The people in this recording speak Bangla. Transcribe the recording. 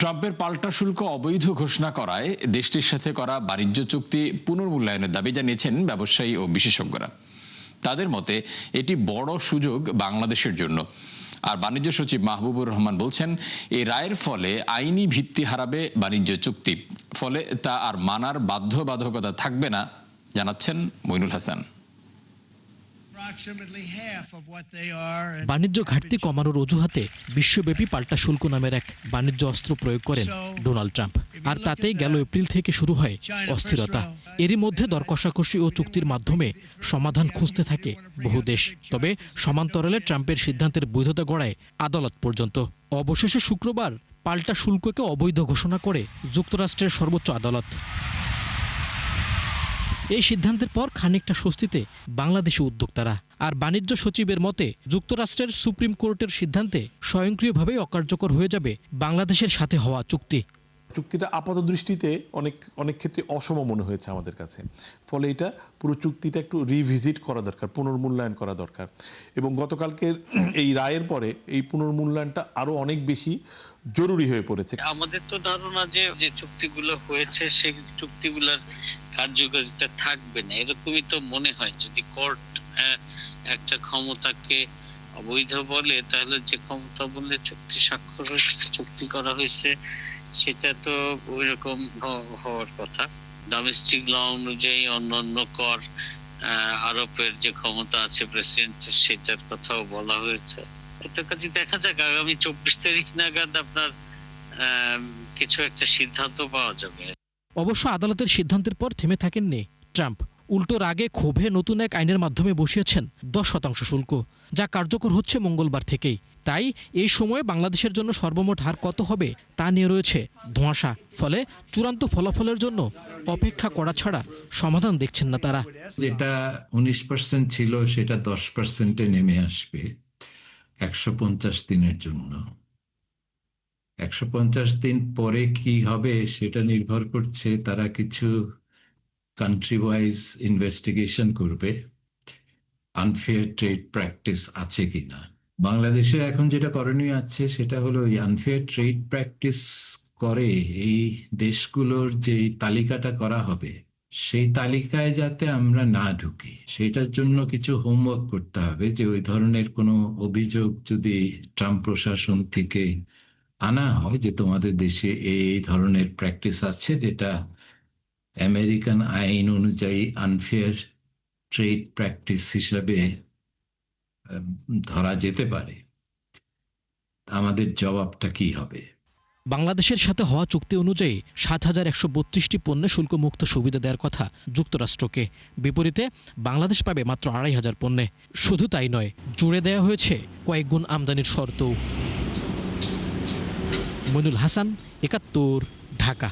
ট্রাম্পের পাল্টা শুল্ক অবৈধ ঘোষণা করায় দেশটির সাথে করা বাণিজ্য চুক্তি পুনর্মূল্যায়নের দাবি জানিয়েছেন ব্যবসায়ী ও বিশেষজ্ঞরা। তাদের মতে এটি বড় সুযোগ বাংলাদেশের জন্য। আর বাণিজ্য সচিব মাহবুবুর রহমান বলছেন, এই রায়ের ফলে আইনি ভিত্তি হারাবে বাণিজ্য চুক্তি, ফলে তা আর মানার বাধ্যবাধকতা থাকবে না, জানাচ্ছেন মইনুল হাসান। বাণিজ্য ঘাটতি কমানোর অজুহাতে বিশ্বব্যাপী পাল্টা শুল্ক নামের এক বাণিজ্য অস্ত্র প্রয়োগ করেন ডোনাল্ড ট্রাম্প। আর তাতেই গেল এপ্রিল থেকে শুরু হয় অস্থিরতা। এরই মধ্যে দর কষাকষি ও চুক্তির মাধ্যমে সমাধান খুঁজতে থাকে বহু দেশ। তবে সমান্তরালে ট্রাম্পের সিদ্ধান্তের বৈধতা গড়ায় আদালত পর্যন্ত। অবশেষে শুক্রবার পাল্টা শুল্ককে অবৈধ ঘোষণা করে যুক্তরাষ্ট্রের সর্বোচ্চ আদালত। এই সিদ্ধান্তের পর খানিকটা স্বস্তিতে বাংলাদেশি উদ্যোক্তারা। আর বাণিজ্য সচিবের মতে যুক্তরাষ্ট্রের সুপ্রিম কোর্টের সিদ্ধান্তে স্বয়ংক্রিয়ভাবে অকার্যকর হয়ে যাবে বাংলাদেশের সাথে হওয়া চুক্তি। চুক্তিটা আপাত দৃষ্টিতে অনেক ক্ষেত্রে অসম মনে হয়েছে আমাদের কাছে। ফলে এটা পুরো চুক্তিটা একটু রিভিজিট করা দরকার, পুনর্মূল্যায়ন করা দরকার। এবং গতকালকের এই রায়ের পরে এই পুনর্মূল্যায়নটা আরো অনেক বেশি জরুরি হয়ে পড়েছে। আমাদের তো ধারণা যে চুক্তিগুলো হয়েছে সেই চুক্তিগুলোর কার্যকারিতা থাকবে না, এরকমই তো মনে হয়। যদি কোর্ট একটা ক্ষমতাকে অবৈধ বলে, তাহলে যে ক্ষমতা বলে চুক্তি স্বাক্ষর হয়েছে, চুক্তি করা হয়েছে, সেটা তো ওই রকম হওয়ার কথা। ডোমেস্টিক ল অনুযায়ী অন্যান্য কর আরোপের যে ক্ষমতা আছে প্রেসিডেন্টের, সেটার কথাও বলা হয়েছে। এটার কাছে দেখা যাক, আগামী 24 তারিখ নাগাদ আপনার কিছু একটা সিদ্ধান্ত পাওয়া যাবে। অবশ্য আদালতের সিদ্ধান্তের পর থেমে থাকেননি ট্রাম্প। উল্টো রাগে ক্ষোভে নতুন এক আইনের মাধ্যমে বসিয়েছেন 10% শুল্ক, যা কার্যকর হচ্ছে মঙ্গলবার থেকেই। তাই এই সময়ে বাংলাদেশের জন্য সর্বমোট হার কত হবে তা নিয়ে রয়েছে ধোঁয়াশা। ফলে চূড়ান্ত ফলাফলের জন্য অপেক্ষা করা ছাড়া সমাধান দেখছেন না তারা। যেটা 19% ছিল সেটা 10%-এ নেমে আসবে 150 দিনের জন্য। 150 দিন পরে কি হবে সেটা নির্ভর করছে, তারা কিছু কান্ট্রি ওয়াইজ ইনভেস্টিগেশন করবে, আনফেয়ার ট্রেড প্র্যাকটিস আছে কিনা। বাংলাদেশে এখন যেটা করণীয় আছে সেটা হলো এই আনফেয়ার ট্রেড প্র্যাকটিস করে এই দেশগুলোর যে তালিকাটা করা হবে, সেই তালিকায় যাতে আমরা না ঢুকি, সেটার জন্য কিছু হোমওয়ার্ক করতে হবে। যে ওই ধরনের কোনো অভিযোগ যদি ট্রাম্প প্রশাসন থেকে আনা হয় যে তোমাদের দেশে এই ধরনের প্র্যাকটিস আছে, যেটা আমেরিকান আইন অনুযায়ী আনফেয়ার ট্রেড প্র্যাকটিস হিসাবে ধরা যেতে পারে, আমাদের জবাবটা কি হবে। বাংলাদেশের সাথে হওয়া চুক্তি অনুযায়ী 7,132টি পণ্যে শুল্কমুক্ত সুবিধা দেওয়ার কথা যুক্তরাষ্ট্রকে। বিপরীতে বাংলাদেশ পাবে মাত্র 2,500 পণ্যে। শুধু তাই নয়, জুড়ে দেওয়া হয়েছে কয়েক গুণ আমদানির শর্তও। মইনুল হাসান, 71, ঢাকা।